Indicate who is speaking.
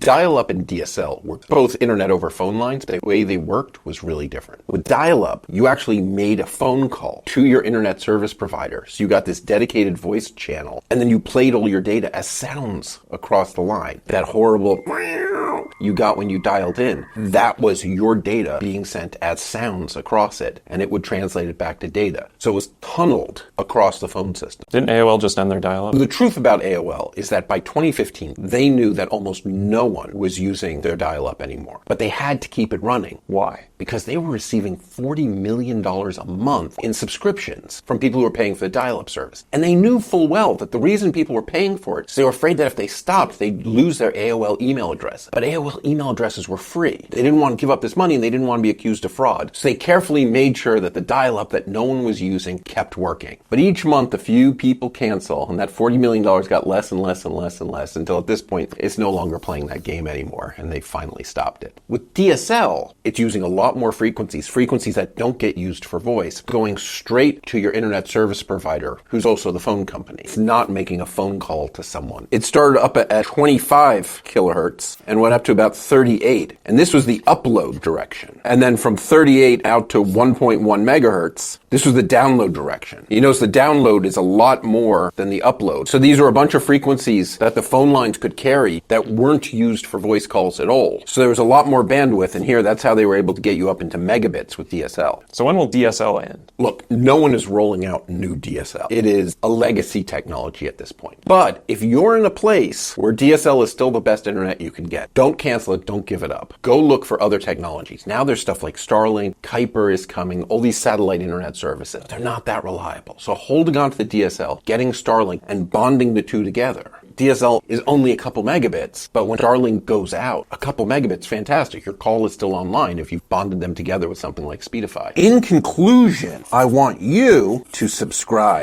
Speaker 1: Dial-up and DSL were both internet over phone lines. The way they worked was really different. With dial-up, you actually made a phone call to your internet service provider. So you got this dedicated voice channel, and then you played all your data as sounds across the line. That horrible you got when you dialed in, that was your data being sent as sounds across it, and it would translate it back to data. So it was tunneled across the phone system.
Speaker 2: Didn't AOL just end their dial-up?
Speaker 1: The truth about AOL is that by 2015, they knew that almost no one was using their dial-up anymore. But they had to keep it running.
Speaker 2: Why?
Speaker 1: Because they were receiving $40 million a month in subscriptions from people who were paying for the dial-up service. And they knew full well that the reason people were paying for it is they were afraid that if they stopped, they'd lose their AOL email address. But AOL email addresses were free. They didn't want to give up this money and they didn't want to be accused of fraud. So they carefully made sure that the dial-up that no one was using kept working. But each month, a few people cancel, and that $40 million got less and less and less and less until at this point, it's no longer playing that game anymore, and they finally stopped it. With DSL, it's using a lot more frequencies that don't get used for voice, going straight to your internet service provider, who's also the phone company. It's not making a phone call to someone. It started up at 25 kilohertz and went up to about 38. And this was the upload direction. And then from 38 out to 1.1 megahertz, this was the download direction. You notice the download is a lot more than the upload. So these are a bunch of frequencies that the phone lines could carry that weren't used for voice calls at all. So there was a lot more bandwidth, and here that's how they were able to get you up into megabits with DSL.
Speaker 2: So when will DSL end?
Speaker 1: Look, no one is rolling out new DSL. It is a legacy technology at this point. But if you're in a place where DSL is still the best internet you can get, don't cancel it, don't give it up. Go look for other technologies. Now there's stuff like Starlink, Kuiper is coming, all these satellite internet services. They're not that reliable. So holding on to the DSL, getting Starlink, and bonding the two together. DSL is only a couple megabits, but when Starlink goes out, a couple megabits, fantastic. Your call is still online if you've bonded them together with something like Speedify. In conclusion, I want you to subscribe.